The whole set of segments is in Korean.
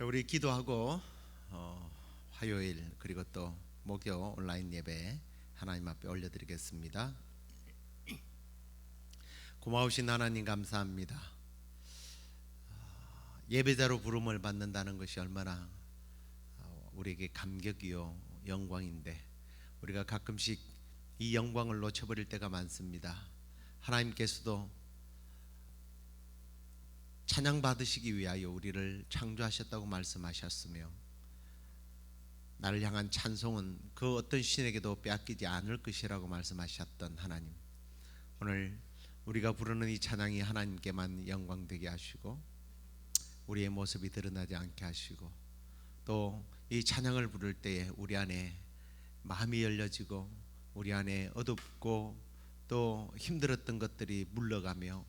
자, 우리 기도하고 화요일 그리고 또 목요 온라인 예배 하나님 앞에 올려드리겠습니다. 고마우신 하나님 감사합니다. 예배자로 부름을 받는다는 것이 얼마나 우리에게 감격이요 영광인데 우리가 가끔씩 이 영광을 놓쳐버릴 때가 많습니다. 하나님께서도 찬양 받으시기 위하여 우리를 창조하셨다고 말씀하셨으며 나를 향한 찬송은 그 어떤 신에게도 빼앗기지 않을 것이라고 말씀하셨던 하나님, 오늘 우리가 부르는 이 찬양이 하나님께만 영광되게 하시고 우리의 모습이 드러나지 않게 하시고 또 이 찬양을 부를 때에 우리 안에 마음이 열려지고 우리 안에 어둡고 또 힘들었던 것들이 물러가며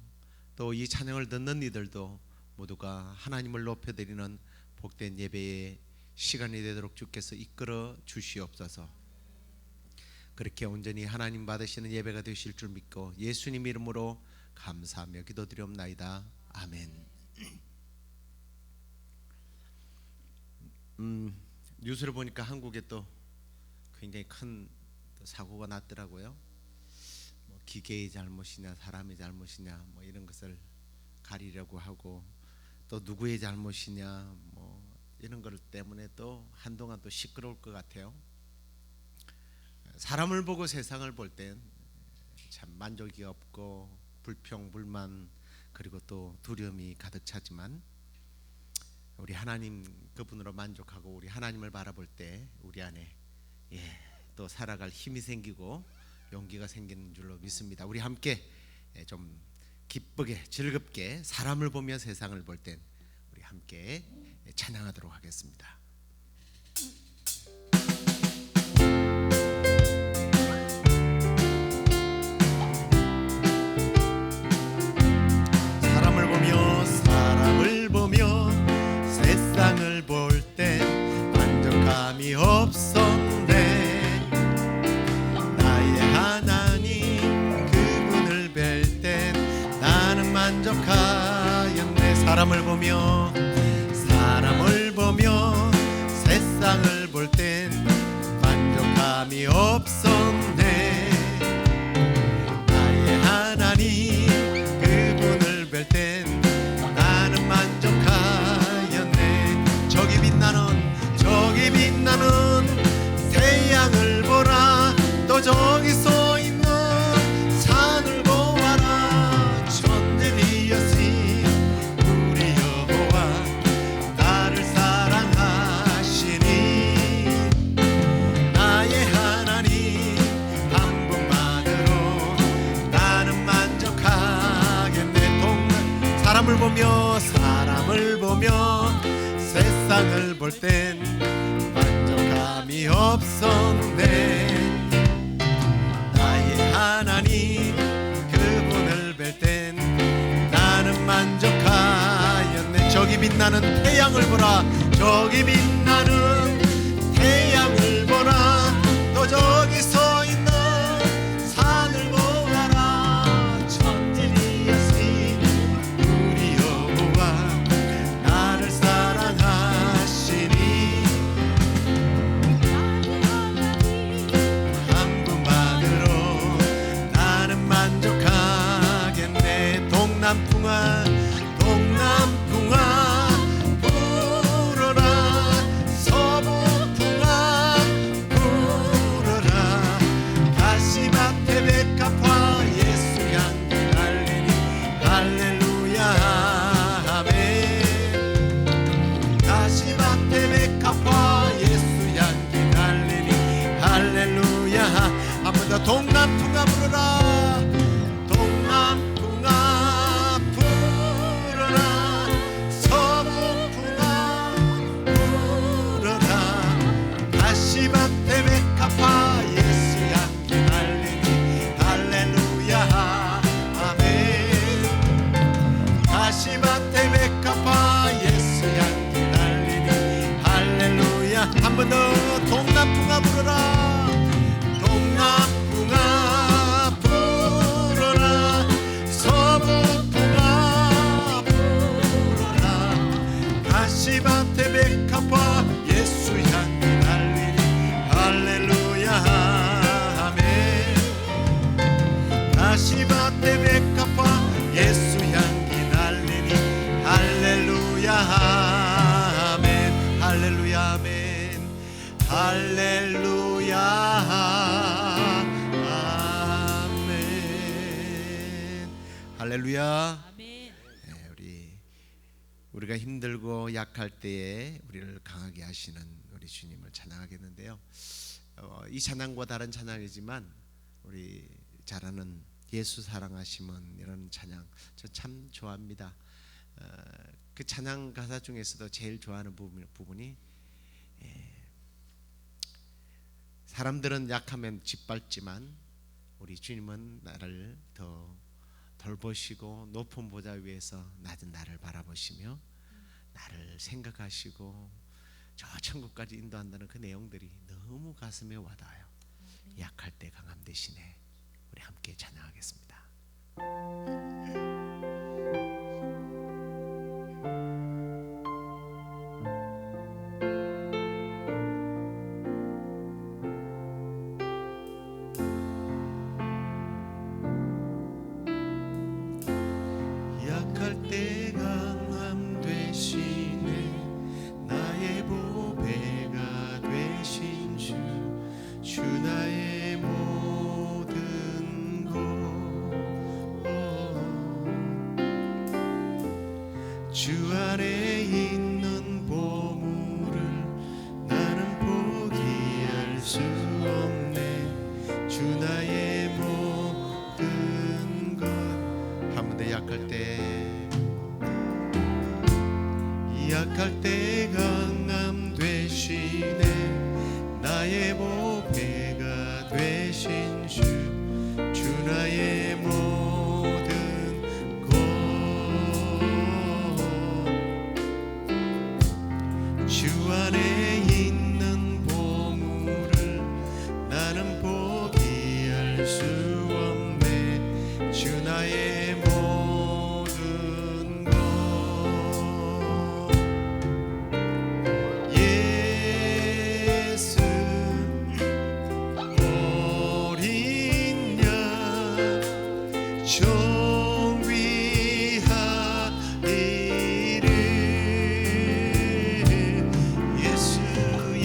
또 이 찬양을 듣는 이들도 모두가 하나님을 높여드리는 복된 예배의 시간이 되도록 주께서 이끌어 주시옵소서. 그렇게 온전히 하나님 받으시는 예배가 되실 줄 믿고 예수님 이름으로 감사하며 기도드리옵나이다. 아멘. 뉴스를 보니까 한국에 또 굉장히 큰 사고가 났더라고요. 기계의 잘못이냐 사람의 잘못이냐 이런 것을 가리려고 하고 또 누구의 잘못이냐 이런 것 때문에 또 한동안 또 시끄러울 것 같아요. 사람을 보고 세상을 볼 땐 참 만족이 없고 불평 불만 그리고 또 두려움이 가득 차지만 우리 하나님 그분으로 만족하고 우리 하나님을 바라볼 때 우리 안에 또 살아갈 힘이 생기고 용기가 생기는 줄로 믿습니다. 우리 함께 좀 기쁘게 즐겁게 사람을 보며 세상을 볼 땐 우리 함께 찬양하도록 하겠습니다. 사람을 보며 세상을 볼 땐 만족함이 없었네. 나의 하나님 그분을 뵐 땐 나는 만족하였네. 사람을 보며 세상을 볼 땐 만족함이 없었네. 나의 하나님 그분을 뵐 땐 나는 만족하였네. 저기 빛나는 태양을 보라. 또 저기 서 있는 산을 보아라. 천지이신 우리 여호와 나를 사랑하시니 나의 하나님 한 분만으로 나는 만족하겠네. 사람을 보며 세상을 볼 땐 만족함이 없었네. 나의 하나님 그분을 뵐 땐 나는 만족하였네. 저기 빛나는 태양을 보라. 저기 빛나는 태양을 보라. 또 저기 서 있는 산을 보아라. 천지이신 우리 여호와 나를 사랑하시니 한 분만으로 나는 만족하겠네. 동남풍아 불어라. 서북풍아 불어라. 가시밭에 백합화 예수 향기 날리니 할렐루야 아멘. 가시밭에 백합화 예수 향기 날리니 할렐루야. 한 번 더 동남풍아 불어라. 동남풍아 불어라. 서북풍아 불어라. 가시밭에 백합화 예수 향기 날리니 할렐루야 아멘. 가시밭에 백합화 예수 향기 날리니 할렐루야. 한 번 더 동남풍아 불어라. 동남풍아 불어라. 가시밭에 백합화 예수 향기 날리니 할렐루야 아멘. 가시밭에 백합화 예수 향기 날리니 할렐루야 아멘. 할렐루야 아멘. 할렐루야 아멘. 할렐루야. 우리가 힘들고 약할 때에 우리를 강하게 하시는 우리 주님을 찬양하겠는데요. 이 찬양과 다른 찬양이지만 우리 잘 아는 예수 사랑하심은 이런 찬양 저 참 좋아합니다. 그 찬양 가사 중에서도 제일 좋아하는 부분이 사람들은 약하면 짓밟지만 우리 주님은 나를 더 돌보시고 높은 보좌 위에서 낮은 나를 바라보시며 나를 생각하시고 저 천국까지 인도한다는 그 내용들이 너무 가슴에 와닿아요. 약할 때 강함 대신에 우리 함께 찬양하겠습니다. 약할 때 강함 되시네 나의 보배가 되신 주 나의 모든 것 주 안에 있는 보물을 나는 포기할 수 없네 주 나의 모든 것. 한 번 더 약할 때 강함 되시네 나의 보배가 되신 주 나의 모든 것 주 안에 있는 보물을 나는 포기할 수 없네 주 나의 모든 것. 예수 어린 양 존귀하리를 예수 어린 양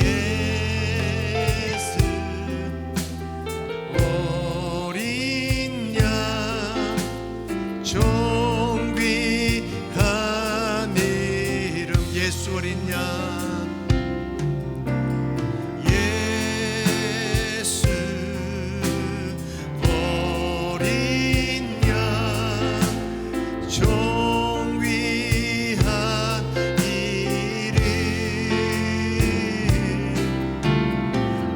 존귀한 이름 예수 어린 양 예수 어린 양 존귀한 이름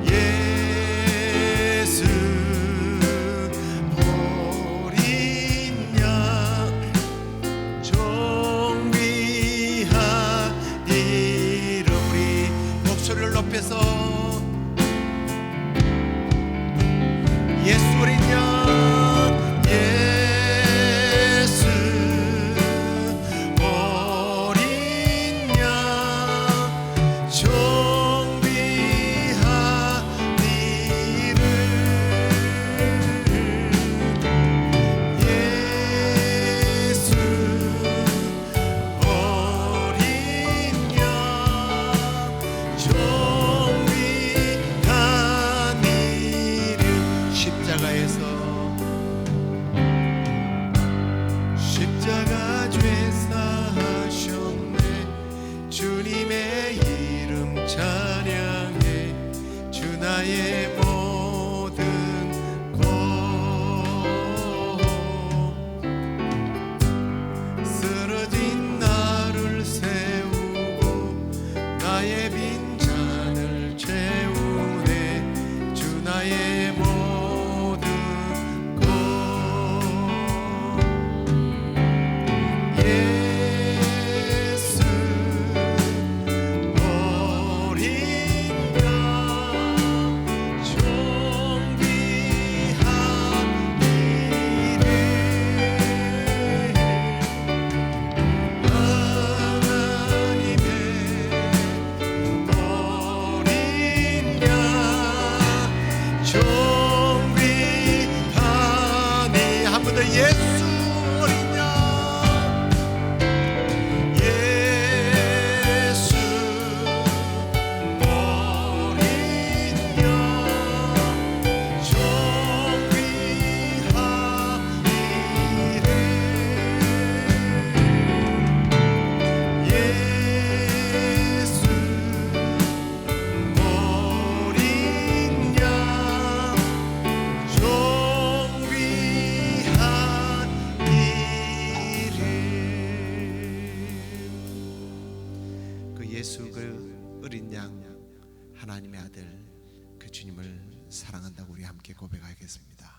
예수 어린 양 존귀한 이름. 우리 목소리를 높여서 예수 어린 양 예수 어린 양 존귀한 이름 예수 어린 양 존귀한 이름. 십자가 죄사하셨네 주님의 이름 찬양해 주 나의 모든 것 쓰러진 나를 세우고 나의 빈잔을 채우네 주 나의 모든 것 예수 어린 양 예수 그 어린 양 하나님의 아들 그 주님을 사랑한다고 우리 함께 고백하겠습니다.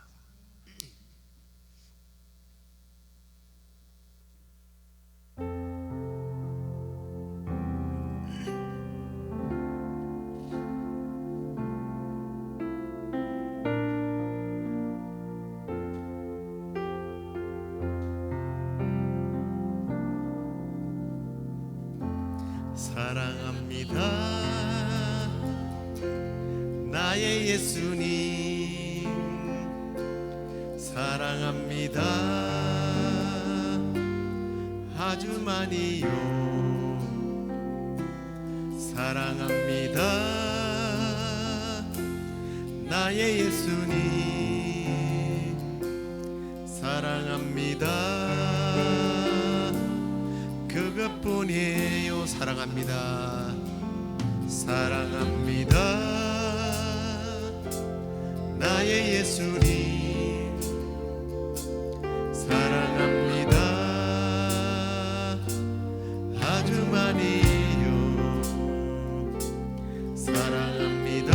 사랑합니다 나의 예수님, 사랑합니다 아주 많이요. 사랑합니다 나의 예수님, 사랑합니다 그것뿐이에요. 사랑합니다 사랑합니다 나의 예수님, 사랑합니다 아주 많이요. 사랑합니다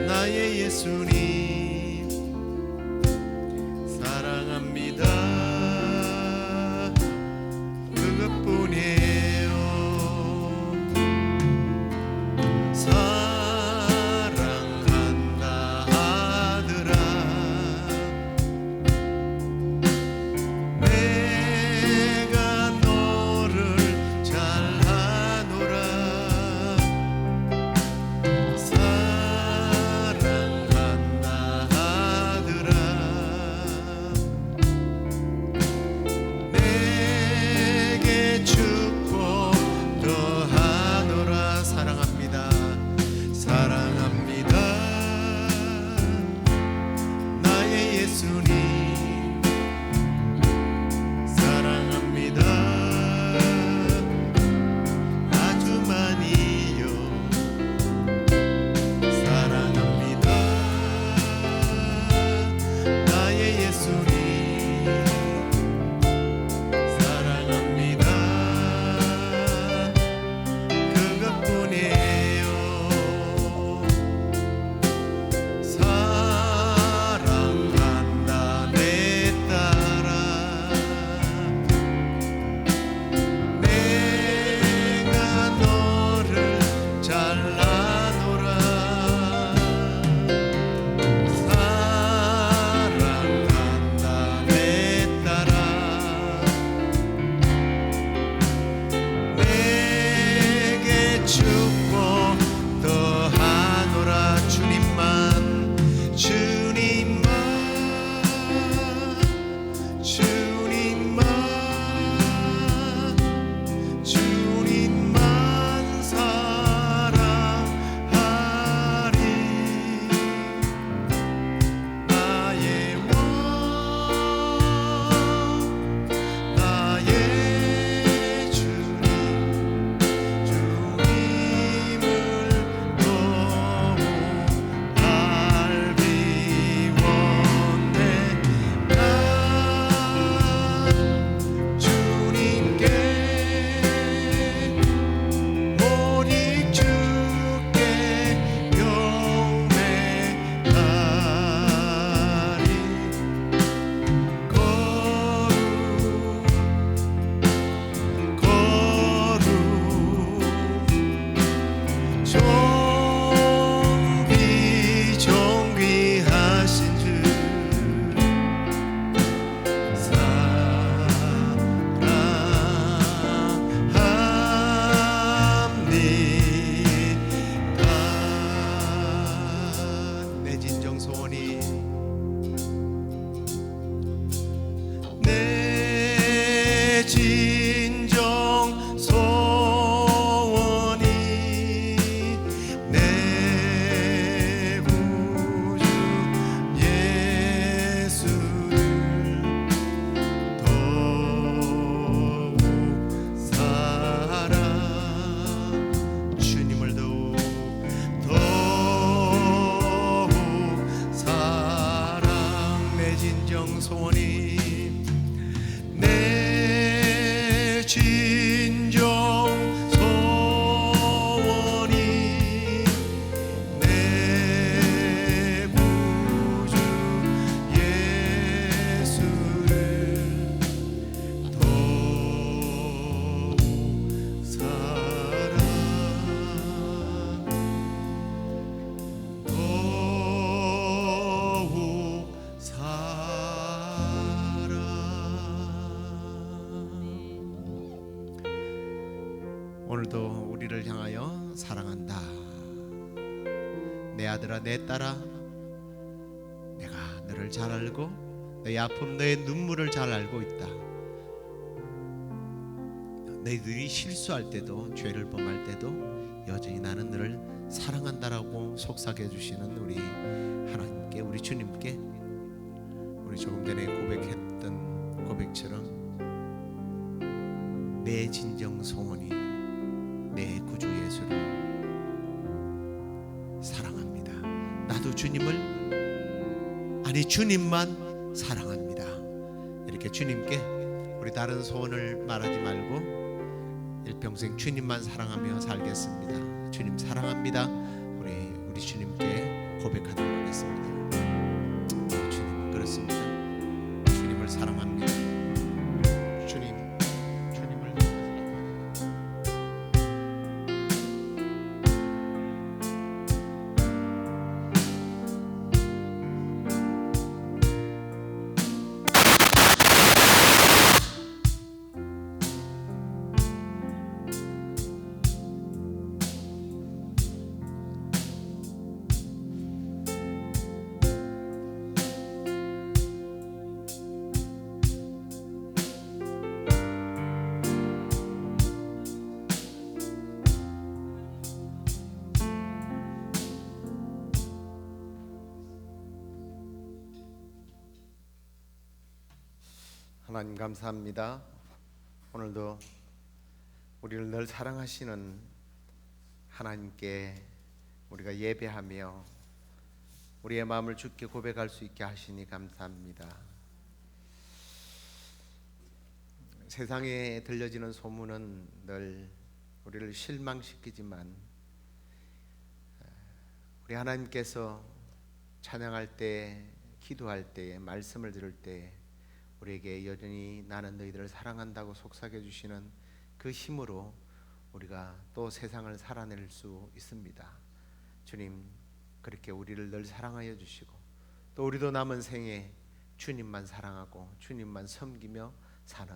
나의 예수님, 사랑합니다 그것뿐이에요. 소원이 내 진정 오늘도 우리를 향하여 사랑한다. 내 아들아 내 딸아, 내가 너를 잘 알고 너의 아픔 너의 눈물을 잘 알고 있다. 너희들이 실수할 때도 죄를 범할 때도 여전히 나는 너를 사랑한다라고 속삭여 주시는 우리 하나님께, 우리 주님께, 우리 조금 전에 고백했던 고백처럼 내 진정 소원이 내 구주 예수를 사랑합니다. 나도 주님을, 아니 주님만 사랑합니다. 이렇게 주님께 우리 다른 소원을 말하지 말고 일평생 주님만 사랑하며 살겠습니다. 주님 사랑합니다. 우리 주님께 고백하도록 하겠습니다. 주님 그렇습니다. 주님을 사랑합니다. 주님을 하나님 감사합니다. 오늘도 우리를 늘 사랑하시는 하나님께 우리가 예배하며 우리의 마음을 주께 고백할 수 있게 하시니 감사합니다. 세상에 들려지는 소문은 늘 우리를 실망시키지만 우리 하나님께서 찬양할 때, 기도할 때, 말씀을 들을 때 우리에게 여전히 나는 너희들을 사랑한다고 속삭여 주시는 그 힘으로 우리가 또 세상을 살아낼 수 있습니다. 주님 그렇게 우리를 늘 사랑하여 주시고 또 우리도 남은 생에 주님만 사랑하고 주님만 섬기며 사는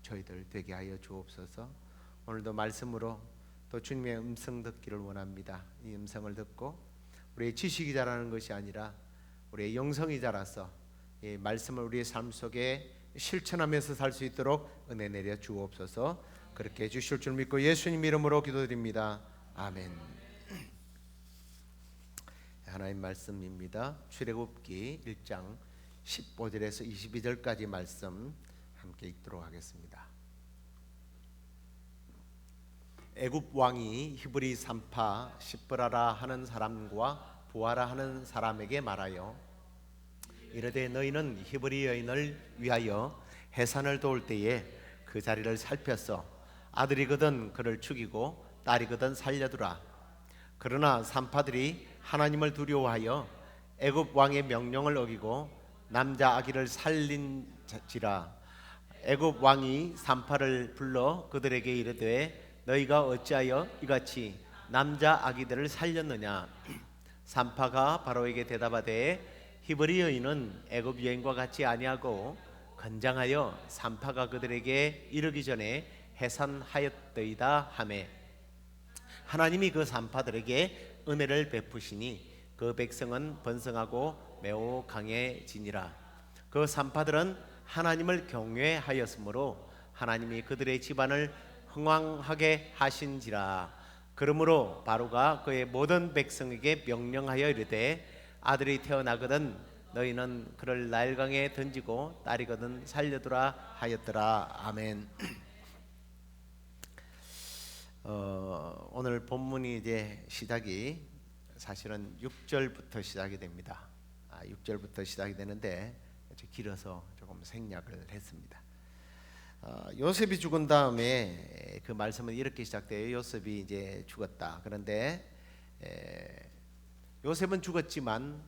저희들 되게 하여 주옵소서. 오늘도 말씀으로 또 주님의 음성 듣기를 원합니다. 이 음성을 듣고 우리의 지식이 자라는 것이 아니라 우리의 영성이 자라서 이 말씀을 우리의 삶 속에 실천하면서 살 수 있도록 은혜 내려 주옵소서. 그렇게 해주실 줄 믿고 예수님 이름으로 기도드립니다. 아멘. 하나님 말씀입니다. 출애굽기 1장 15절에서 22절까지 말씀 함께 읽도록 하겠습니다. 애굽 왕이 히브리 산파 시브라라 하는 사람과 부하라 하는 사람에게 말하여 이르되 너희는 히브리 여인을 위하여 해산을 도울 때에 그 자리를 살펴서 아들이거든 그를 죽이고 딸이거든 살려두라. 그러나 산파들이 하나님을 두려워하여 애굽 왕의 명령을 어기고 남자 아기를 살린지라. 애굽 왕이 산파를 불러 그들에게 이르되 너희가 어찌하여 이같이 남자 아기들을 살렸느냐. 산파가 바로에게 대답하되 히브리 여인은 애굽 여인과 같이 아니하고 건장하여 산파가 그들에게 이르기 전에 해산하였더이다 하매 하나님이 그 산파들에게 은혜를 베푸시니 그 백성은 번성하고 매우 강해지니라. 그 산파들은 하나님을 경외하였으므로 하나님이 그들의 집안을 흥왕하게 하신지라. 그러므로 바로가 그의 모든 백성에게 명령하여 이르되 아들이 태어나거든 너희는 그를 나일강에 던지고 딸이거든 살려두라 하였더라. 아멘. 오늘 본문이 이제 시작이 사실은 6절부터 시작이 됩니다. 6절부터 시작이 되는데 길어서 조금 생략을 했습니다. 요셉이 죽은 다음에 그 말씀은 이렇게 시작돼요. 요셉이 이제 죽었다. 그런데 요셉은 죽었지만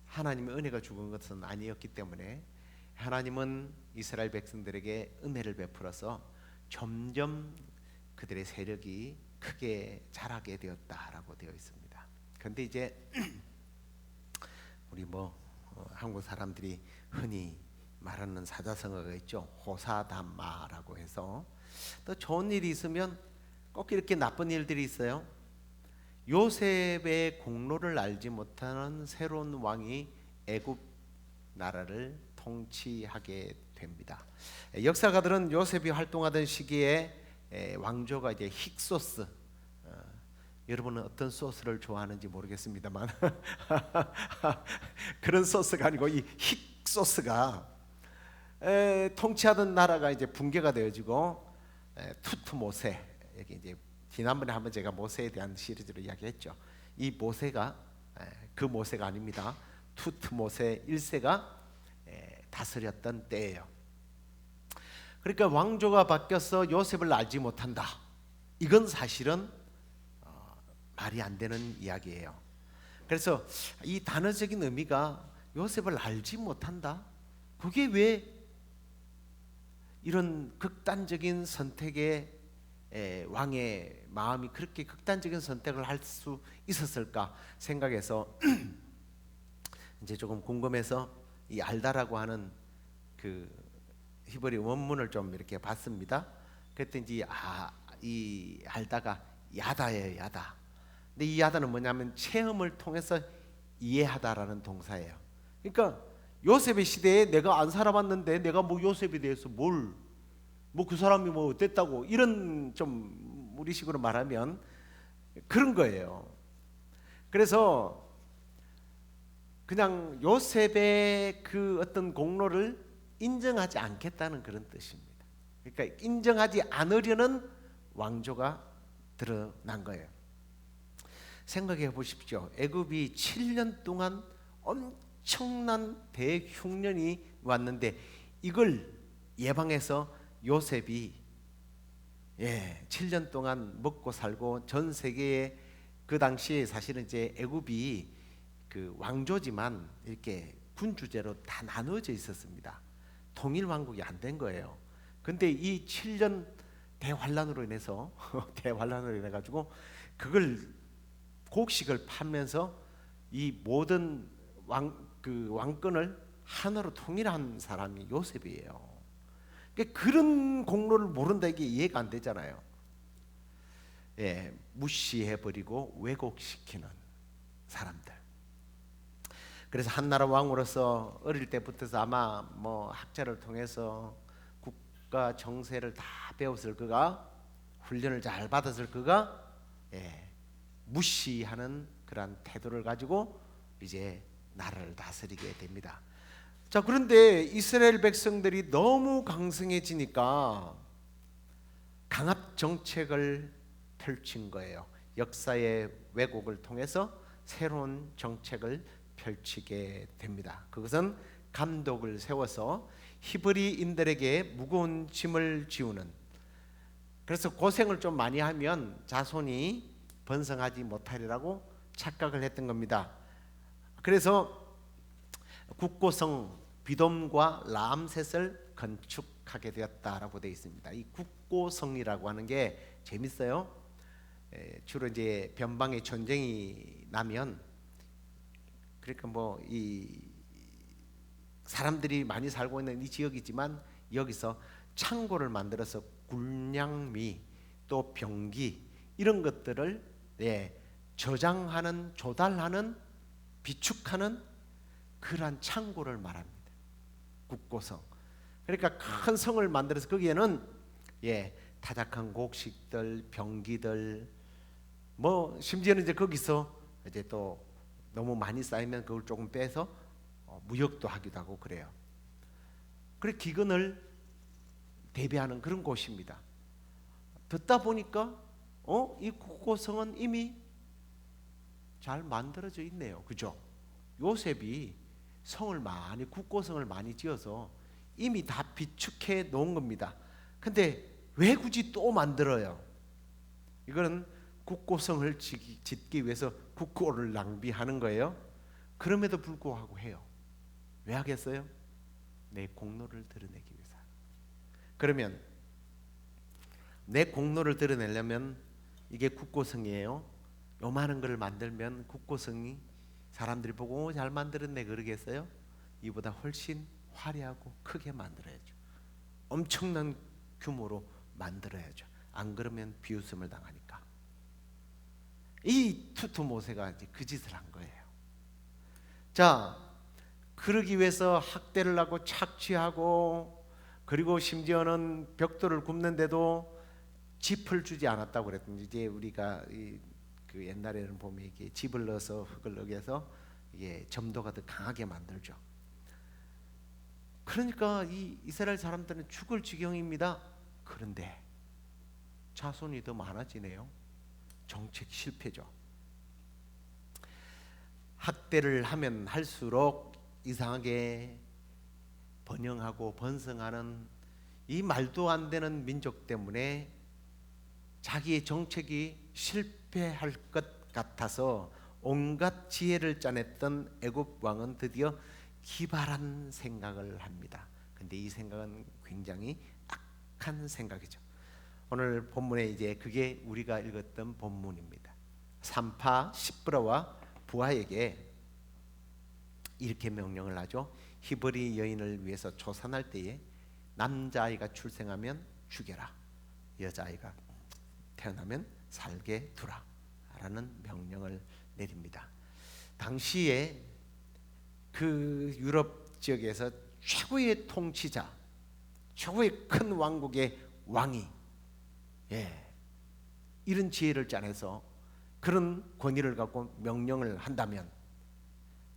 하나님의 은혜가 죽은 것은 아니었기 때문에 하나님은 이스라엘 백성들에게 은혜를 베풀어서 점점 그들의 세력이 크게 자라게 되었다라고 되어 있습니다. 그런데 이제 우리 한국 사람들이 흔히 말하는 사자성어가 있죠. 호사다마라고 해서 또 좋은 일이 있으면 꼭 이렇게 나쁜 일들이 있어요. 요셉의 공로를 알지 못하는 새로운 왕이 애굽 나라를 통치하게 됩니다. 역사가들은 요셉이 활동하던 시기에 왕조가 이제 힉소스, 여러분은 어떤 소스를 좋아하는지 모르겠습니다만 그런 소스가 아니고 이 힉소스가 통치하던 나라가 이제 붕괴가 되어지고 투트모세, 여기 이제 지난번에 한번 제가 모세에 대한 시리즈로 이야기했죠. 이 모세가 그 모세가 아닙니다. 투트모세 1세가 다스렸던 때예요. 그러니까 왕조가 바뀌어서 요셉을 알지 못한다. 이건 사실은 말이 안 되는 이야기예요. 그래서 이 단어적인 의미가 요셉을 알지 못한다. 그게 왜 이런 극단적인 선택에 왕의 마음이 그렇게 극단적인 선택을 할 수 있었을까 생각해서 이제 조금 궁금해서 이 알다라고 하는 그 히브리 원문을 좀 이렇게 봤습니다. 그랬더니 이 알다가 야다예요, 야다. 근데 이 야다는 뭐냐면 체험을 통해서 이해하다라는 동사예요. 그러니까 요셉의 시대에 내가 안 살아봤는데 내가 뭐 요셉에 대해서 뭐 그 사람이 뭐 어땠다고, 이런 좀 우리식으로 말하면 그런 거예요. 그래서 그냥 요셉의 그 어떤 공로를 인정하지 않겠다는 그런 뜻입니다. 그러니까 인정하지 않으려는 왕조가 드러난 거예요. 생각해 보십시오. 애굽이 7년 동안 엄청난 대흉년이 왔는데 이걸 예방해서 요셉이 7년 동안 먹고 살고, 전 세계에 그 당시에 사실은 이제 애굽이 그 왕조지만 이렇게 군주제로 다 나누어져 있었습니다. 통일 왕국이 안 된 거예요. 근데 이 7년 대환란으로 인해서 대환란으로 인해 가지고 그걸 곡식을 팔면서 이 모든 왕권을 하나로 통일한 사람이 요셉이에요. 그런 공로를 모른다, 이게 이해가 안 되잖아요. 무시해버리고 왜곡시키는 사람들. 그래서 한나라 왕으로서 어릴 때부터서 아마 뭐 학자를 통해서 국가 정세를 다 배웠을 그가, 훈련을 잘 받았을 그가 무시하는 그런 태도를 가지고 이제 나라를 다스리게 됩니다. 자, 그런데 이스라엘 백성들이 너무 강성해지니까 강압 정책을 펼친 거예요. 역사의 왜곡을 통해서 새로운 정책을 펼치게 됩니다. 그것은 감독을 세워서 히브리인들에게 무거운 짐을 지우는, 그래서 고생을 좀 많이 하면 자손이 번성하지 못하리라고 착각을 했던 겁니다. 그래서 국고성 비돔과 라암셋을 건축하게 되었다라고 되어 있습니다. 이 국고성이라고 하는 게 재밌어요. 주로 이제 변방에 전쟁이 나면, 그러니까 뭐 이 사람들이 많이 살고 있는 이 지역이지만 여기서 창고를 만들어서 굴량미 또 병기 이런 것들을 저장하는, 조달하는, 비축하는 그러한 창고를 말합니다. 국고성. 그러니까 큰 성을 만들어서 거기에는 타작한 곡식들, 병기들, 뭐 심지어는 이제 거기서 이제 또 너무 많이 쌓이면 그걸 조금 빼서 무역도 하기도 하고 그래요. 그래 기근을 대비하는 그런 곳입니다. 듣다 보니까 이 국고성은 이미 잘 만들어져 있네요. 그죠? 요셉이 성을 많이, 국고성을 많이 지어서 이미 다 비축해 놓은 겁니다. 근데 왜 굳이 또 만들어요? 이거는 국고성을 짓기 위해서 국고를 낭비하는 거예요. 그럼에도 불구하고 해요. 왜 하겠어요? 내 공로를 드러내기 위해서. 그러면 내 공로를 드러내려면 이게 국고성이에요. 요만한 걸 만들면 국고성이 사람들이 보고 잘 만들었네 그러겠어요? 이보다 훨씬 화려하고 크게 만들어야죠. 엄청난 규모로 만들어야죠. 안 그러면 비웃음을 당하니까. 이 투투 모세가 이제 그 짓을 한 거예요. 자, 그러기 위해서 학대를 하고 착취하고, 그리고 심지어는 벽돌을 굽는데도 짚을 주지 않았다고 그랬더니, 이제 우리가 그 옛날에는 보면 이게 짚을 넣어서 흙을 넣어서 이게 점도가 더 강하게 만들죠. 그러니까 이 이스라엘 사람들은 죽을 지경입니다. 그런데 자손이 더 많아지네요. 정책 실패죠. 학대를 하면 할수록 이상하게 번영하고 번성하는 이 말도 안 되는 민족 때문에 자기의 정책이 실패할 것 같아서 온갖 지혜를 짜냈던 애굽 왕은 드디어 기발한 생각을 합니다. 근데 이 생각은 굉장히 악한 생각이죠. 오늘 본문에 이제 그게 우리가 읽었던 본문입니다. 산파 십브라와 부하에게 이렇게 명령을 하죠. 히브리 여인을 위해서 조산할 때에 남자아이가 출생하면 죽여라, 여자아이가 태어나면 살게 두라 라는 명령을 내립니다. 당시에 그 유럽 지역에서 최고의 통치자, 최고의 큰 왕국의 왕이 이런 지혜를 짜내서 그런 권위를 갖고 명령을 한다면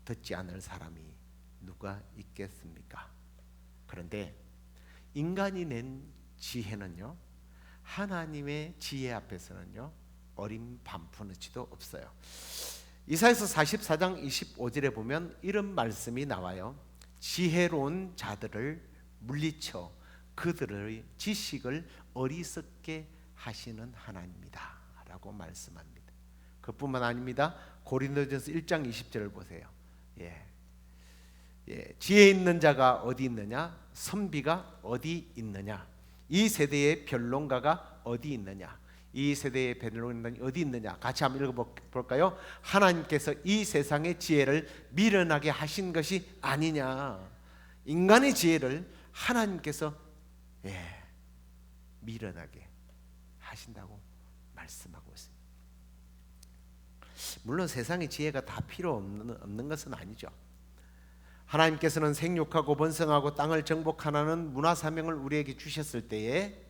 듣지 않을 사람이 누가 있겠습니까? 그런데 인간이 낸 지혜는요, 하나님의 지혜 앞에서는요 어림 반푼어치도 없어요. 이사야서 44장 25절에 보면 이런 말씀이 나와요. 지혜로운 자들을 물리쳐 그들의 지식을 어리석게 하시는 하나님이다 라고 말씀합니다. 그뿐만 아닙니다. 고린도전서 1장 20절을 보세요. 지혜 있는 자가 어디 있느냐, 선비가 어디 있느냐, 이 세대의 변론가가 어디 있느냐, 이 세대의 변론가가 어디 있느냐. 같이 한번 읽어볼까요? 하나님께서 이 세상의 지혜를 미련하게 하신 것이 아니냐. 인간의 지혜를 하나님께서 미련하게 하신다고 말씀하고 있습니다. 물론 세상의 지혜가 다 필요 없는 것은 아니죠. 하나님께서는 생육하고 번성하고 땅을 정복하라는 문화사명을 우리에게 주셨을 때에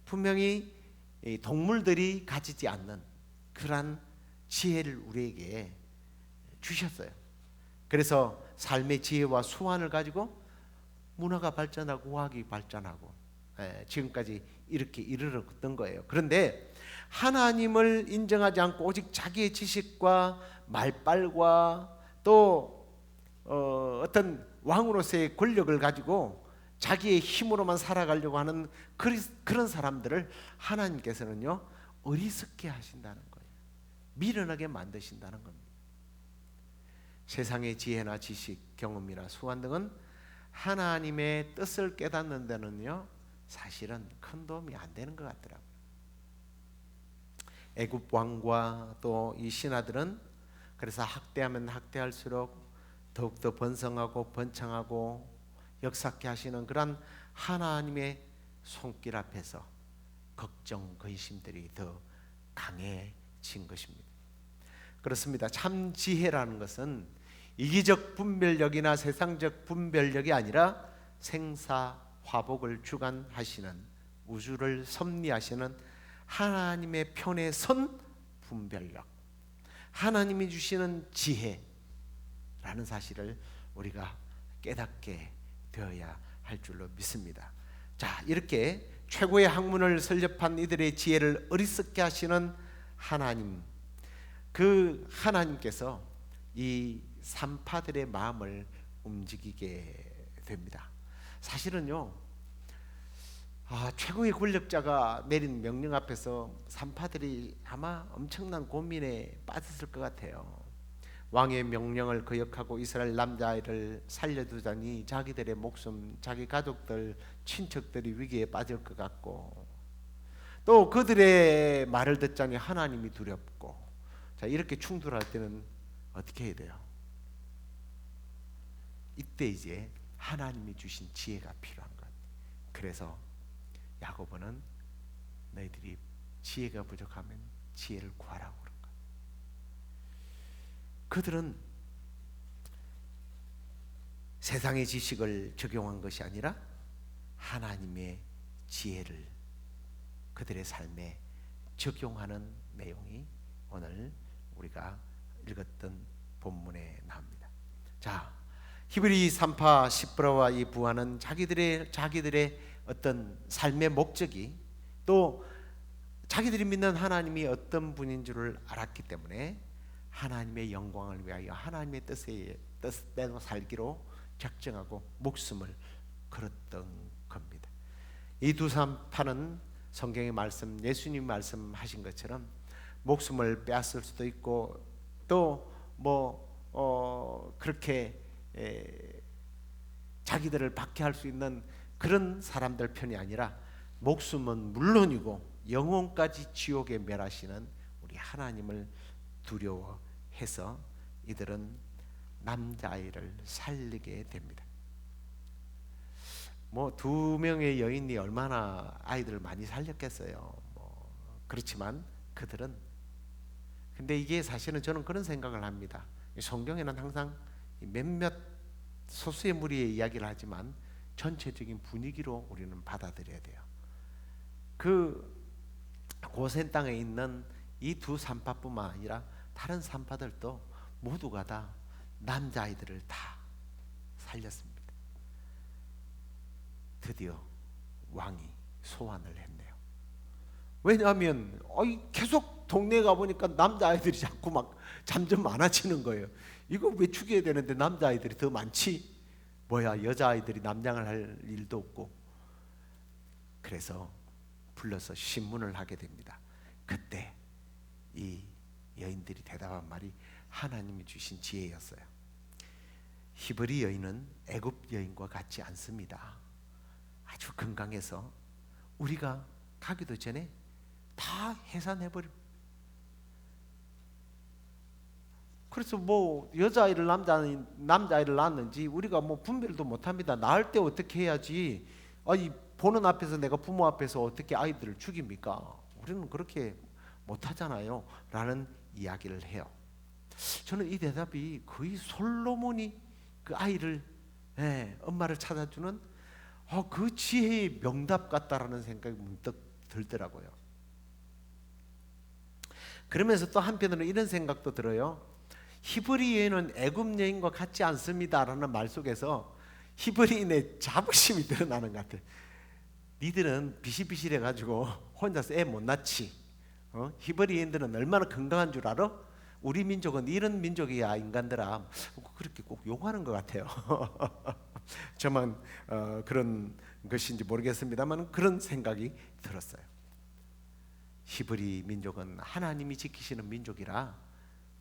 분명히 동물들이 가지지 않는 그러한 지혜를 우리에게 주셨어요. 그래서 삶의 지혜와 수완을 가지고 문화가 발전하고 과학이 발전하고 지금까지 이렇게 이르렀던 거예요. 그런데 하나님을 인정하지 않고 오직 자기의 지식과 말빨과 또 어떤 왕으로서의 권력을 가지고 자기의 힘으로만 살아가려고 하는 그런 사람들을 하나님께서는요 어리석게 하신다는 거예요. 미련하게 만드신다는 겁니다. 세상의 지혜나 지식, 경험이나 수완 등은 하나님의 뜻을 깨닫는 데는요 사실은 큰 도움이 안 되는 것 같더라고요. 애굽 왕과 또 이 신하들은 그래서 학대하면 학대할수록 더욱더 번성하고 번창하고 역사케 하시는 그런 하나님의 손길 앞에서 걱정, 근심들이 더 강해진 것입니다. 그렇습니다. 참 지혜라는 것은 이기적 분별력이나 세상적 분별력이 아니라 생사화복을 주관하시는, 우주를 섭리하시는 하나님의 편에 선 분별력, 하나님이 주시는 지혜라는 사실을 우리가 깨닫게 되어야 할 줄로 믿습니다. 자, 이렇게 최고의 학문을 설립한 이들의 지혜를 어리석게 하시는 하나님, 그 하나님께서 이 산파들의 마음을 움직이게 됩니다. 사실은요, 최고의 권력자가 내린 명령 앞에서 산파들이 아마 엄청난 고민에 빠졌을 것 같아요. 왕의 명령을 거역하고 이스라엘 남자아이를 살려두자니 자기들의 목숨, 자기 가족들, 친척들이 위기에 빠질 것 같고, 또 그들의 말을 듣자니 하나님이 두렵고, 자, 이렇게 충돌할 때는 어떻게 해야 돼요? 이때 이제 하나님이 주신 지혜가 필요한 것. 그래서 야고보는 너희들이 지혜가 부족하면 지혜를 구하라고 그런 거야. 그들은 세상의 지식을 적용한 것이 아니라 하나님의 지혜를 그들의 삶에 적용하는 내용이 오늘 우리가 읽었던 본문에 나옵니다. 자, 히브리 3파 10브라와 이 부하는 자기들의 어떤 삶의 목적이 또 자기들이 믿는 하나님이 어떤 분인 줄을 알았기 때문에 하나님의 영광을 위하여 하나님의 뜻대로 살기로 작정하고 목숨을 걸었던 겁니다. 이 두 산파는 성경의 말씀, 예수님 말씀하신 것처럼 목숨을 빼앗을 수도 있고 또 그렇게 자기들을 박해할 수 있는 그런 사람들 편이 아니라 목숨은 물론이고 영혼까지 지옥에 멸하시는 우리 하나님을 두려워해서 이들은 남자아이를 살리게 됩니다. 두 명의 여인이 얼마나 아이들을 많이 살렸겠어요. 그렇지만 그들은, 근데 이게 사실은 저는 그런 생각을 합니다. 성경에는 항상 몇몇 소수의 무리의 이야기를 하지만 전체적인 분위기로 우리는 받아들여야 돼요. 그 고센 땅에 있는 이 두 산파뿐만 아니라 다른 산파들도 모두가 다 남자아이들을 다 살렸습니다. 드디어 왕이 소환을 했네요. 왜냐하면 계속 동네에 가보니까 남자아이들이 자꾸 막 점점 많아지는 거예요. 이거 왜 죽여야 되는데 남자아이들이 더 많지? 여자아이들이 남장을 할 일도 없고. 그래서 불러서 신문을 하게 됩니다. 그때 이 여인들이 대답한 말이 하나님이 주신 지혜였어요. 히브리 여인은 애굽 여인과 같지 않습니다. 아주 건강해서 우리가 가기도 전에 다 해산해버려. 그래서 여자아이를 남자아이를 낳았는지 우리가 분별도 못합니다. 낳을 때 어떻게 해야지, 보는 앞에서 내가 부모 앞에서 어떻게 아이들을 죽입니까? 우리는 그렇게 못하잖아요 라는 이야기를 해요. 저는 이 대답이 거의 솔로몬이 그 아이를 엄마를 찾아주는 그 지혜의 명답 같다라는 생각이 문득 들더라고요. 그러면서 또 한편으로는 이런 생각도 들어요. 히브리인은 애굽 여인과 같지 않습니다라는 말 속에서 히브리인의 자부심이 드러나는 것 같아요. 니들은 비실비실해가지고 혼자서 애 못 낳지. 히브리인들은 얼마나 건강한 줄 알아? 우리 민족은 이런 민족이야 인간들아. 그렇게 꼭 욕하는 것 같아요. 저만 그런 것인지 모르겠습니다만 그런 생각이 들었어요. 히브리 민족은 하나님이 지키시는 민족이라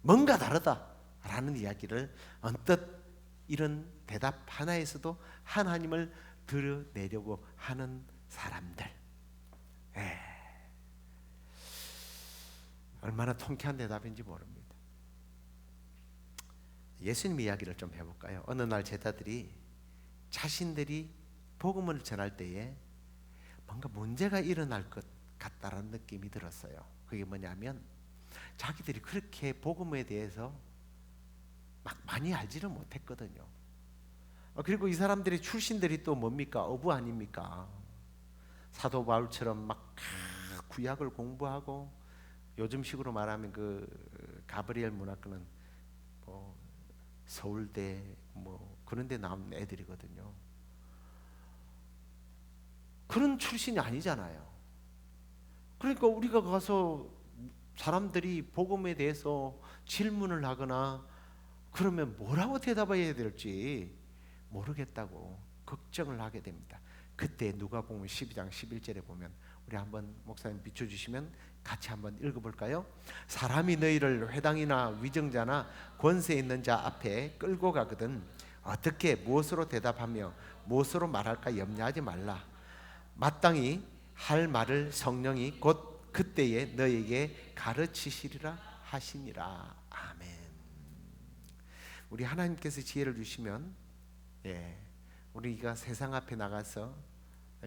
뭔가 다르다라는 이야기를 언뜻 이런 대답 하나에서도 하나님을 드러내려고 하는 사람들. 얼마나 통쾌한 대답인지 모릅니다. 예수님 이야기를 좀 해볼까요? 어느 날 제자들이 자신들이 복음을 전할 때에 뭔가 문제가 일어날 것 같다라는 느낌이 들었어요. 그게 뭐냐면 자기들이 그렇게 복음에 대해서 막 많이 알지를 못했거든요. 그리고 이 사람들의 출신들이 또 뭡니까? 어부 아닙니까? 사도 바울처럼 막 구약을 공부하고 요즘식으로 말하면 그 가브리엘 문학교는 서울대 그런 데 나온 애들이거든요. 그런 출신이 아니잖아요. 그러니까 우리가 가서 사람들이 복음에 대해서 질문을 하거나 그러면 뭐라고 대답해야 될지 모르겠다고 걱정을 하게 됩니다. 그때 누가복음 12장 11절에 보면 우리 한번 목사님 비춰주시면 같이 한번 읽어볼까요? 사람이 너희를 회당이나 위정자나 권세 있는 자 앞에 끌고 가거든 어떻게 무엇으로 대답하며 무엇으로 말할까 염려하지 말라. 마땅히 할 말을 성령이 곧 그때에 너희에게 가르치시리라 하시니라. 아멘. 우리 하나님께서 지혜를 주시면 우리가 세상 앞에 나가서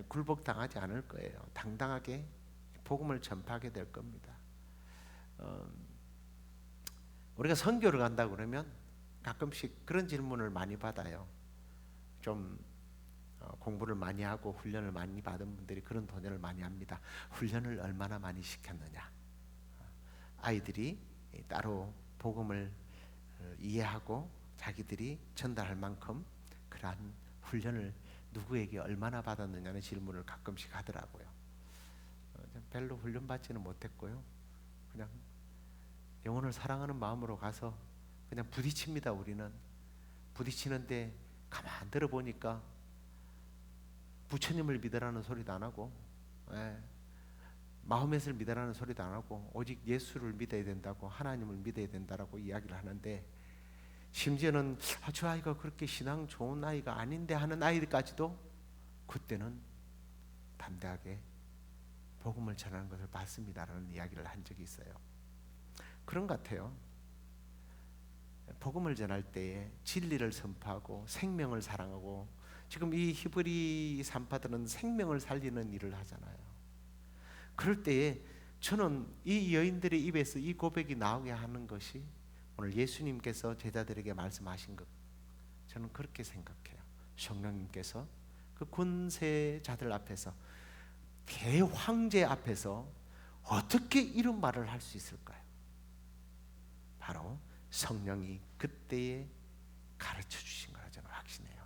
굴복당하지 않을 거예요. 당당하게 복음을 전파하게 될 겁니다. 우리가 선교를 간다 그러면 가끔씩 그런 질문을 많이 받아요. 좀 공부를 많이 하고 훈련을 많이 받은 분들이 그런 도전을 많이 합니다. 훈련을 얼마나 많이 시켰느냐. 아이들이 따로 복음을 이해하고 자기들이 전달할 만큼 그러한 훈련을 누구에게 얼마나 받았느냐는 질문을 가끔씩 하더라고요. 별로 훈련 받지는 못했고요. 그냥 영혼을 사랑하는 마음으로 가서 그냥 부딪힙니다. 우리는 부딪히는데 가만 들어보니까 부처님을 믿으라는 소리도 안 하고, 마호멧을 믿으라는 소리도 안 하고, 오직 예수를 믿어야 된다고, 하나님을 믿어야 된다라고 이야기를 하는데, 심지어는 저 아이가 그렇게 신앙 좋은 아이가 아닌데 하는 아이들까지도 그때는 담대하게 복음을 전하는 것을 봤습니다라는 이야기를 한 적이 있어요. 그런 것 같아요. 복음을 전할 때에 진리를 선포하고 생명을 사랑하고, 지금 이 히브리 산파들은 생명을 살리는 일을 하잖아요. 그럴 때에 저는 이 여인들의 입에서 이 고백이 나오게 하는 것이 오늘 예수님께서 제자들에게 말씀하신 것, 저는 그렇게 생각해요. 성령님께서 그 군세자들 앞에서, 대황제 앞에서 어떻게 이런 말을 할 수 있을까요? 바로 성령이 그때에 가르쳐 주신 거라 저는 확신해요.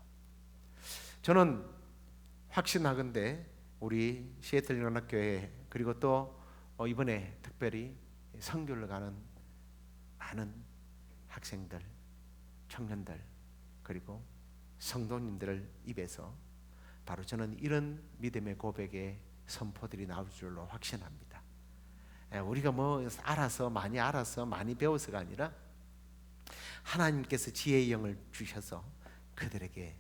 저는 확신하건대 우리 시애틀 연합교회, 그리고 또 이번에 특별히 선교를 가는 많은 학생들, 청년들, 그리고 성도님들 입에서 바로 저는 이런 믿음의 고백의 선포들이 나올 줄로 확신합니다. 우리가 뭐 알아서 많이 배워서가 아니라 하나님께서 지혜의 영을 주셔서 그들에게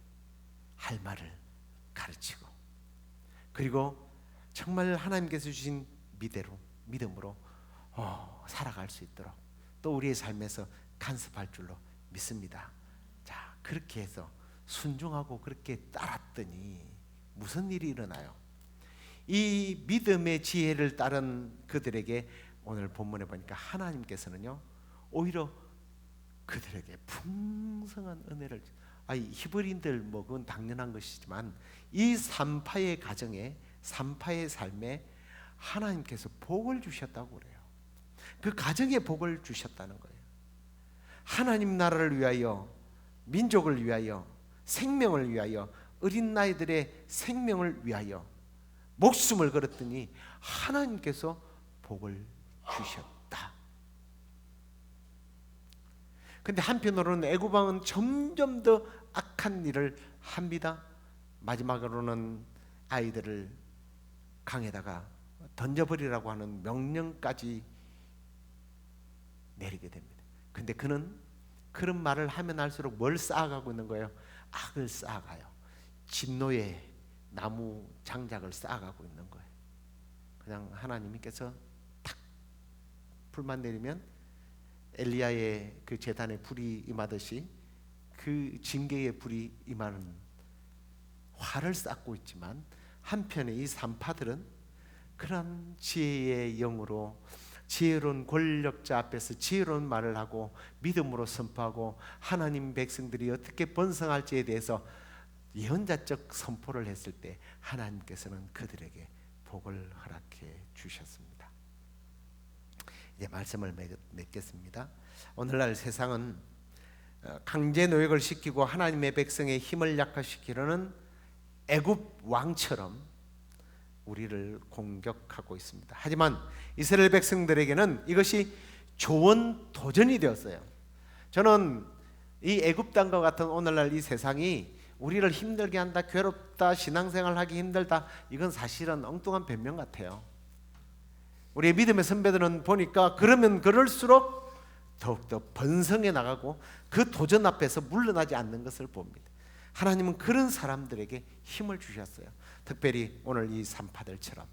할 말을 가르치고, 그리고 정말 하나님께서 주신 믿음으로 살아갈 수 있도록 또 우리의 삶에서 간섭할 줄로 믿습니다. 자, 그렇게 해서 순종하고 그렇게 따랐더니 무슨 일이 일어나요? 이 믿음의 지혜를 따른 그들에게 오늘 본문에 보니까 하나님께서는요, 오히려 그들에게 풍성한 은혜를, 히브리인들 뭐 그건 당연한 것이지만 이 산파의 가정에, 산파의 삶에 하나님께서 복을 주셨다고 그래요. 그 가정에 복을 주셨다는 거예요. 하나님 나라를 위하여, 민족을 위하여, 생명을 위하여, 어린 나이들의 생명을 위하여 목숨을 걸었더니 하나님께서 복을 주셨다. 근데 한편으로는 애굽 왕은 점점 더 악한 일을 합니다. 마지막으로는 아이들을 강에다가 던져버리라고 하는 명령까지 내리게 됩니다. 근데 그는 그런 말을 하면 할수록 뭘 쌓아가고 있는 거예요? 악을 쌓아가요. 진노의 나무 장작을 쌓아가고 있는 거예요. 그냥 하나님께서 탁 불만 내리면 엘리야의 그 제단에 불이 임하듯이 그 징계의 불이 임하는, 화를 쌓고 있지만 한편에 이 산파들은 그런 지혜의 영으로 지혜로운 권력자 앞에서 지혜로운 말을 하고 믿음으로 선포하고 하나님 백성들이 어떻게 번성할지에 대해서 예언자적 선포를 했을 때 하나님께서는 그들에게 복을 허락해 주셨습니다. 이제 말씀을 맺겠습니다. 오늘날 세상은 강제 노역을 시키고 하나님의 백성의 힘을 약화시키려는 애굽 왕처럼 우리를 공격하고 있습니다. 하지만 이스라엘 백성들에게는 이것이 좋은 도전이 되었어요. 저는 이 애굽 땅과 같은 오늘날 이 세상이 우리를 힘들게 한다, 괴롭다, 신앙생활하기 힘들다, 이건 사실은 엉뚱한 변명 같아요. 우리의 믿음의 선배들은 보니까 그러면 그럴수록 더욱더 번성해 나가고 그 도전 앞에서 물러나지 않는 것을 봅니다. 하나님은 그런 사람들에게 힘을 주셨어요. 특별히 오늘 이 산파들처럼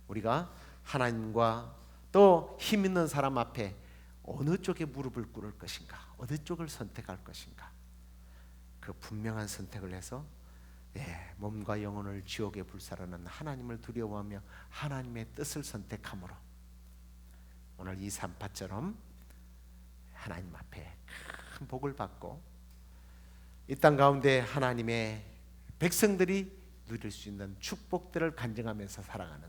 우리가 하나님과 또 힘 있는 사람 앞에 어느 쪽에 무릎을 꿇을 것인가, 어느 쪽을 선택할 것인가, 그 분명한 선택을 해서 몸과 영혼을 지옥에 불사르는 하나님을 두려워하며 하나님의 뜻을 선택함으로 오늘 이 산파처럼 하나님 앞에 큰 복을 받고 이 땅 가운데 하나님의 백성들이 누릴 수 있는 축복들을 간증하면서 살아가는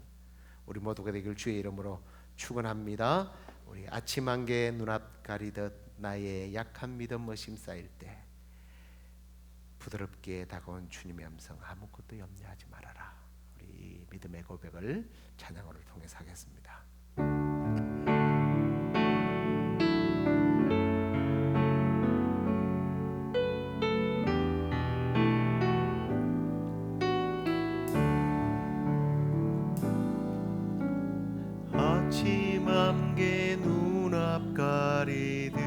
우리 모두가 되길 주의 이름으로 축원합니다. 우리 아침 안개 눈앞 가리듯 나의 약한 믿음 의심 쌓일 때 부드럽게 다가온 주님의 음성 아무것도 염려하지 말아라. 우리 믿음의 고백을 찬양으로 통해서 하겠습니다. 아침 안개 눈앞 가리듯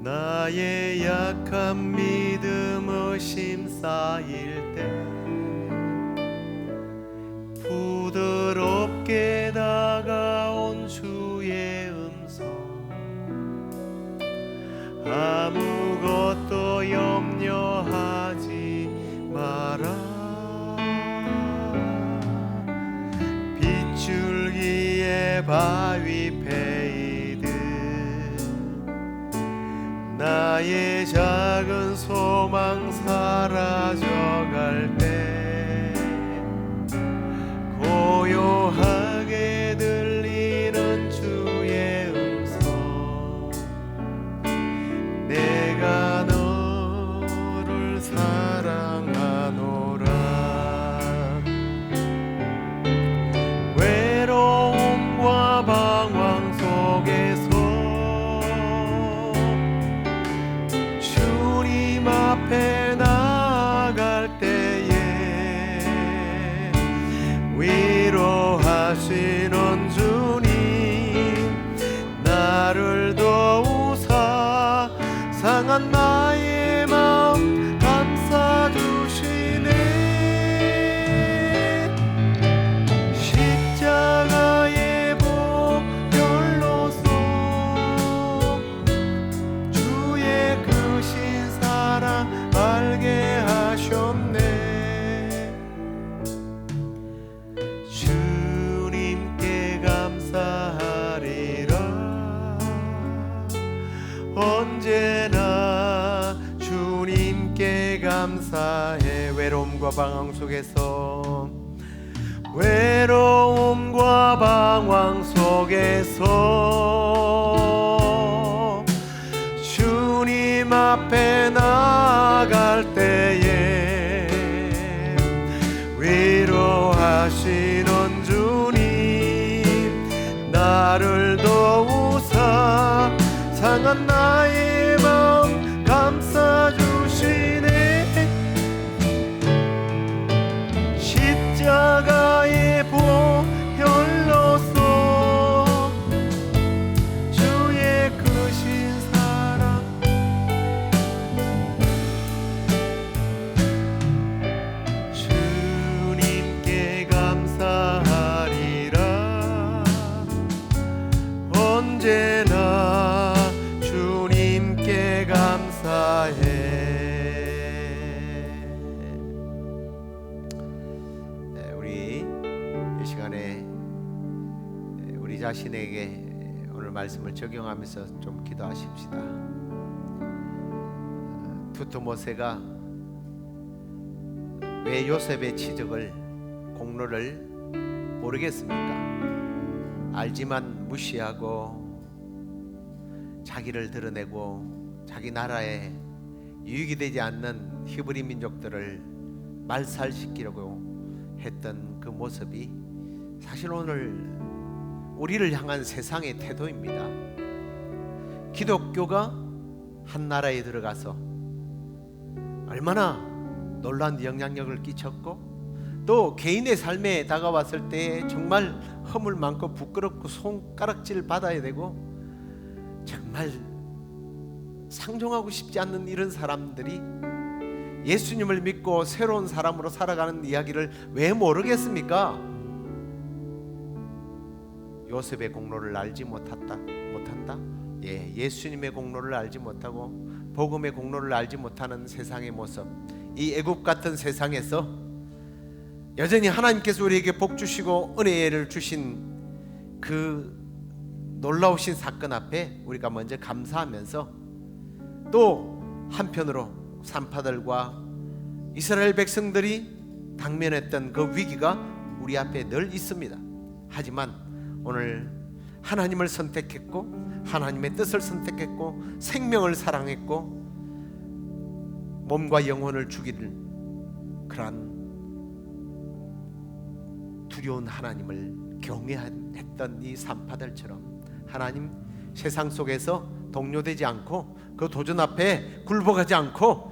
나의 약한 믿음 의심 쌓일 때 부드럽게 다가온 주의 음성 아무것도 염려하지 마라. 빗줄기에 바위 패이듯 나의 작은 소망 사라져갈 때 고요하게 들리는 주의 음성 내가 너를 사랑하노라. 외로움과 방황 속에서 주님 앞에 나아갈 때에 위로하시는 주님 나를 도우사 상한 나의 마음 감싸주시네. 십자가의 보혈로서 주의 크신 사랑 알게 하셨네. 주님께 감사하리라. 언제나 주님께 감사해. 외로움과 방황 속에서 외로움과 방황 속에서 주님 앞에 나아갈 때에 위로하시는 주님 나를 도우사 상한 나의 마음 감싸주시네. 십자가의 보혈로서 주의 크신 사랑 주님께 감사하리라. 언제나 주님께 감사해. 우리 이 시간에 우리 자신에게 오늘 말씀을 적용하면서 좀 기도하십시다. 두토모세가 왜 요셉의 치적을 공로를 모르겠습니까? 알지만 무시하고 자기를 드러내고 자기 나라에 유익이 되지 않는 히브리 민족들을 말살시키려고 했던 그 모습이 사실 오늘 우리를 향한 세상의 태도입니다. 기독교가 한 나라에 들어가서 얼마나 놀라운 영향력을 끼쳤고 또 개인의 삶에 다가왔을 때 정말 허물 많고 부끄럽고 손가락질 받아야 되고 정말 상종하고 싶지 않는 이런 사람들이 예수님을 믿고 새로운 사람으로 살아가는 이야기를 왜 모르겠습니까? 요셉의 공로를 알지 못한다? 예수님의 공로를 알지 못하고 복음의 공로를 알지 못하는 세상의 모습, 이 애굽 같은 세상에서 여전히 하나님께서 우리에게 복 주시고 은혜를 주신 그 놀라우신 사건 앞에 우리가 먼저 감사하면서, 또 한편으로 산파들과 이스라엘 백성들이 당면했던 그 위기가 우리 앞에 늘 있습니다. 하지만 오늘 하나님을 선택했고 하나님의 뜻을 선택했고 생명을 사랑했고 몸과 영혼을 죽일 그러한 두려운 하나님을 경외했던 이 산파들처럼 하나님, 세상 속에서 동요되지 않고 그 도전 앞에 굴복하지 않고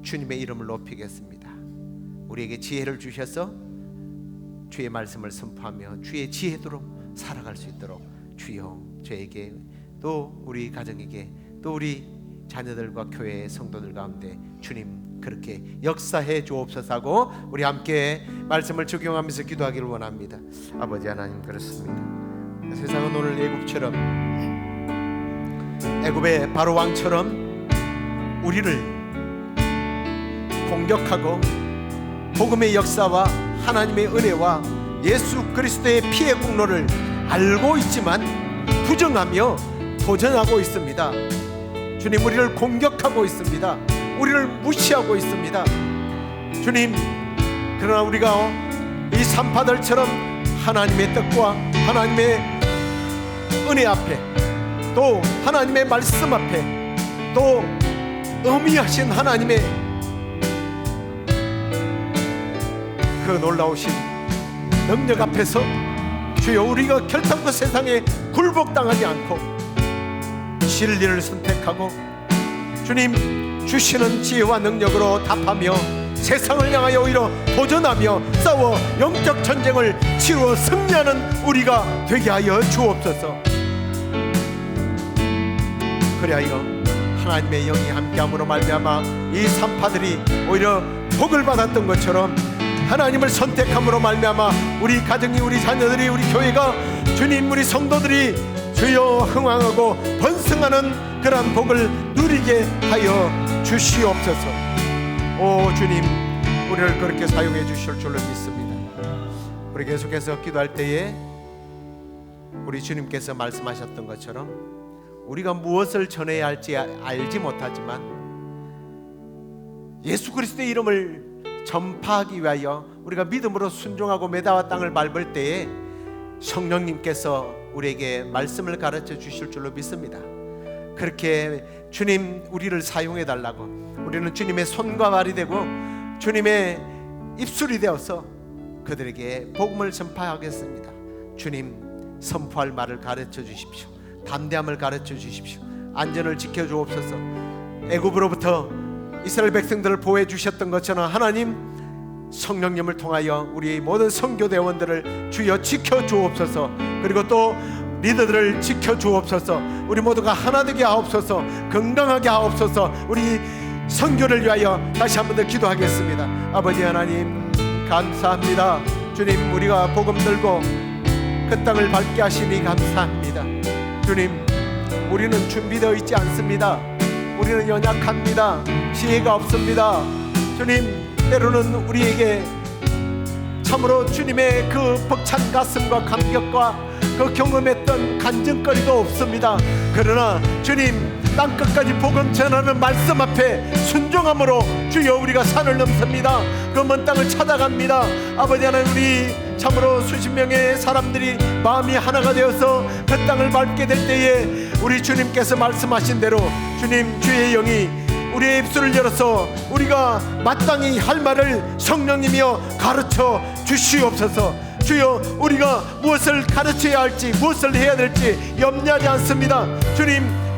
주님의 이름을 높이겠습니다. 우리에게 지혜를 주셔서 주의 말씀을 선포하며 주의 지혜대로 살아갈 수 있도록 주여 저에게, 또 우리 가정에게, 또 우리 자녀들과 교회의 성도들 가운데 주님 그렇게 역사해 주옵소서 하고 우리 함께 말씀을 적용하면서 기도하기를 원합니다. 아버지 하나님, 그렇습니다. 세상은 오늘 애굽처럼, 애굽의 바로 왕처럼 우리를 공격하고 복음의 역사와 하나님의 은혜와 예수 그리스도의 피의 공로를 알고 있지만 부정하며 도전하고 있습니다. 주님, 우리를 공격하고 있습니다. 우리를 무시하고 있습니다. 주님, 그러나 우리가 이 산파들처럼 하나님의 뜻과 하나님의 은혜 앞에, 또 하나님의 말씀 앞에, 또 의미하신 하나님의 그 놀라우신 능력 앞에서 주여 우리가 결단코 세상에 굴복당하지 않고 진리를 선택하고 주님 주시는 지혜와 능력으로 답하며 세상을 향하여 오히려 도전하며 싸워 영적 전쟁을 치루어 승리하는 우리가 되게 하여 주옵소서. 그리하여 하나님의 영이 함께함으로 말미암아 이 산파들이 오히려 복을 받았던 것처럼 하나님을 선택함으로 말미암아 우리 가정이, 우리 자녀들이, 우리 교회가, 주님, 우리 성도들이 주여 흥왕하고 번성하는 그런 복을 누리게 하여 주시옵소서. 오 주님, 우리를 그렇게 사용해 주실 줄로 믿습니다. 우리 계속해서 기도할 때에 우리 주님께서 말씀하셨던 것처럼 우리가 무엇을 전해야 할지 알지 못하지만 예수 그리스도의 이름을 전파하기 위하여 우리가 믿음으로 순종하고 메다와 땅을 밟을 때에 성령님께서 우리에게 말씀을 가르쳐 주실 줄로 믿습니다. 그렇게 주님 우리를 사용해 달라고, 우리는 주님의 손과 발이 되고 주님의 입술이 되어서 그들에게 복음을 전파하겠습니다. 주님, 선포할 말을 가르쳐 주십시오. 담대함을 가르쳐 주십시오. 안전을 지켜 주옵소서. 애굽으로부터 이스라엘 백성들을 보호해 주셨던 것처럼 하나님, 성령님을 통하여 우리 모든 선교대원들을 주여 지켜 주옵소서. 그리고 또 리더들을 지켜 주옵소서. 우리 모두가 하나 되게 하옵소서. 건강하게 하옵소서. 우리 선교를 위하여 다시 한 번 더 기도하겠습니다. 아버지 하나님, 감사합니다. 주님, 우리가 복음 들고 그 땅을 밟게 하시니 감사합니다. 주님, 우리는 준비되어 있지 않습니다. 우리는 연약합니다. 지혜가 없습니다. 주님, 때로는 우리에게 참으로 주님의 그 벅찬 가슴과 감격과 그 경험했던 간증거리도 없습니다. 그러나 주님, 땅끝까지 복음 전하는 말씀 앞에 순종함으로 주여 우리가 산을 넘습니다. 그 먼 땅을 찾아갑니다. 아버지 하나님, 우리 참으로 수십 명의 사람들이 마음이 하나가 되어서 그 땅을 밟게 될 때에 우리 주님께서 말씀하신 대로 주님, 주의 영이 우리의 입술을 열어서 우리가 마땅히 할 말을 성령님이여 가르쳐 주시옵소서. 주여, 우리가 무엇을 가르쳐야 할지, 무엇을 해야 될지 염려하지 않습니다.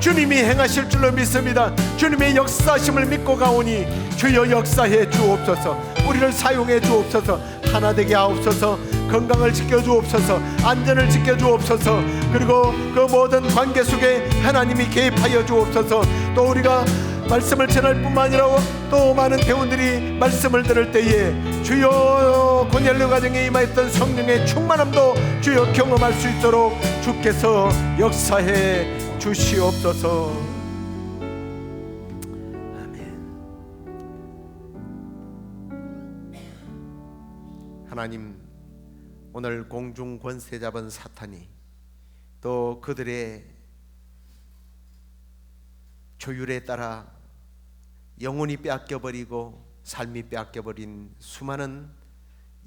주님이 행하실 줄로 믿습니다. 주님의 역사심을 믿고 가오니 주여 역사해 주옵소서. 우리를 사용해 주옵소서. 하나 되게 하옵소서. 건강을 지켜 주옵소서. 안전을 지켜 주옵소서. 그리고 그 모든 관계 속에 하나님이 개입하여 주옵소서. 또 우리가 말씀을 전할 뿐만 아니라 또 많은 대원들이 말씀을 들을 때에 주여 고넬료 가정에 임하였던 성령의 충만함도 주여 경험할 수 있도록 주께서 역사해 주시옵소서. 하나님, 오늘 공중 권세 잡은 사탄이 또 그들의 조율에 따라 영혼이 빼앗겨버리고 삶이 빼앗겨버린 수많은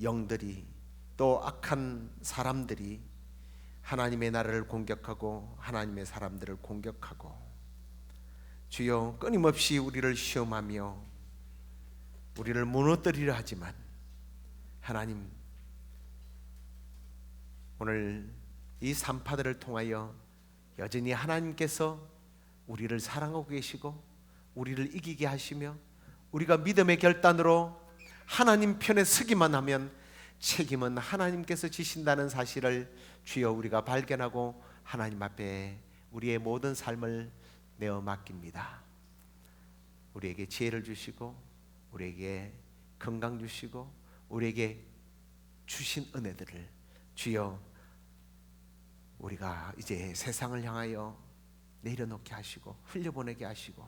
영들이, 또 악한 사람들이 하나님의 나라를 공격하고 하나님의 사람들을 공격하고, 주여 끊임없이 우리를 시험하며 우리를 무너뜨리려 하지만, 하나님, 오늘 이 산파들을 통하여 여전히 하나님께서 우리를 사랑하고 계시고 우리를 이기게 하시며, 우리가 믿음의 결단으로 하나님 편에 서기만 하면 책임은 하나님께서 지신다는 사실을 주여 우리가 발견하고 하나님 앞에 우리의 모든 삶을 내어 맡깁니다. 우리에게 지혜를 주시고 우리에게 건강 주시고 우리에게 주신 은혜들을 주여 우리가 이제 세상을 향하여 내려놓게 하시고 흘려보내게 하시고,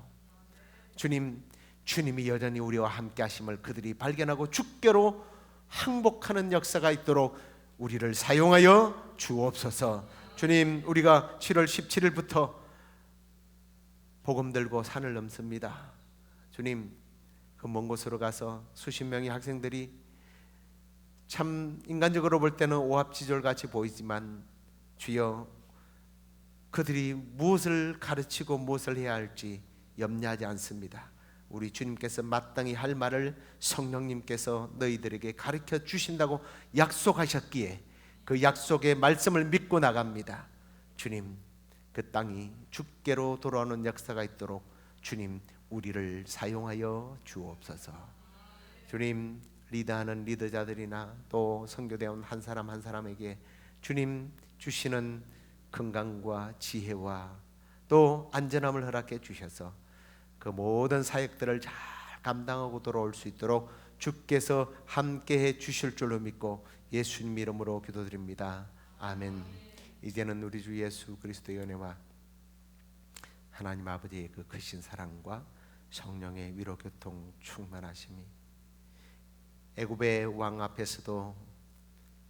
주님이 여전히 우리와 함께 하심을 그들이 발견하고 주께로 항복하는 역사가 있도록 우리를 사용하여 주옵소서. 주님, 우리가 7월 17일부터 복음 들고 산을 넘습니다. 주님, 그 먼 곳으로 가서 수십 명의 학생들이 참 인간적으로 볼 때는 오합지졸같이 보이지만, 주여 그들이 무엇을 가르치고 무엇을 해야 할지 염려하지 않습니다. 우리 주님께서 마땅히 할 말을 성령님께서 너희들에게 가르쳐 주신다고 약속하셨기에 그 약속의 말씀을 믿고 나갑니다. 주님, 그 땅이 주께로 돌아오는 역사가 있도록 주님 우리를 사용하여 주옵소서. 주님, 리더하는 리더자들이나 또 선교대원 한 사람 한 사람에게 주님 주시는 건강과 지혜와 또 안전함을 허락해 주셔서 그 모든 사역들을 잘 감당하고 돌아올 수 있도록 주께서 함께해 주실 줄로 믿고 예수님 이름으로 기도드립니다. 아멘. 이제는 우리 주 예수 그리스도의 은혜와 하나님 아버지의 그 크신 사랑과 성령의 위로 교통 충만하심이, 애굽의 왕 앞에서도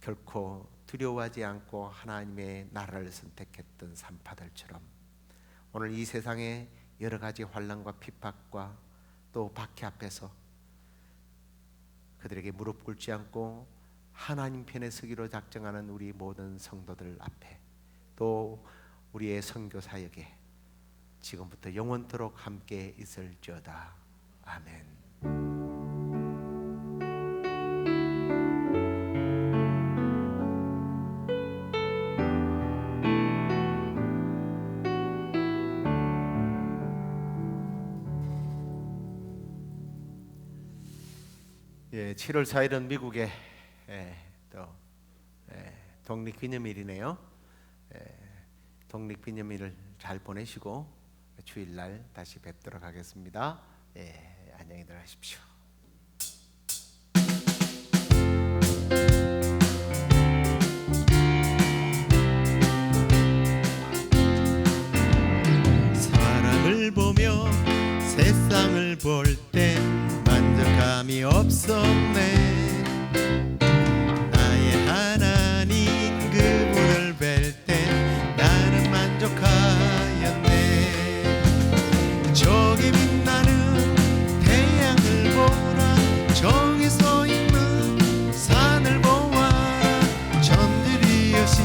결코 두려워하지 않고 하나님의 나라를 선택했던 산파들처럼 오늘 이 세상의 여러 가지 환난과 핍박과 또 박해 앞에서 그들에게 무릎 꿇지 않고 하나님 편에 서기로 작정하는 우리 모든 성도들 앞에, 또 우리의 선교 사역에 지금부터 영원토록 함께 있을지어다. 아멘. 예, 7월 4일은 미국의 또 독립기념일이네요. 독립기념일을 잘 보내시고 주일날 다시 뵙도록 하겠습니다. 안녕히 들어가십시오. 사람을 보며 세상을 볼 때 만족함이 없었네. 나의 하나님 그분을 뵐 때 나는 만족하였네. 저기 빛나는 태양을 보라, 저기 서 있는 산을 보아, 전들이 여신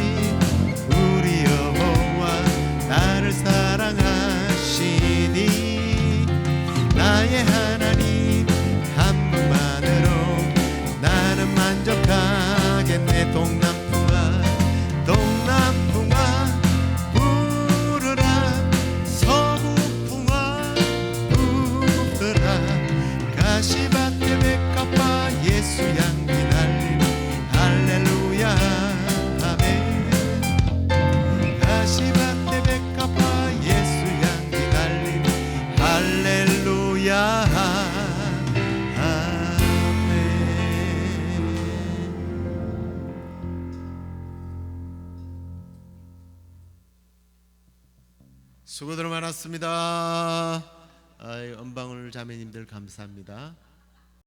우리 여호와 나를 사랑하시니, 나의 하나님 한 분만으로 나는 만족하겠네. 동남풍아 동남풍아 부르라, 서북풍아 부르라, 가시밭에 백합화 예수 향기 날리니 할렐루야 아멘. 가시밭에 백합화 예수 향기 날리니 할렐루야 아멘. 수고들 많았습니다. 은방울 자매님들 감사합니다.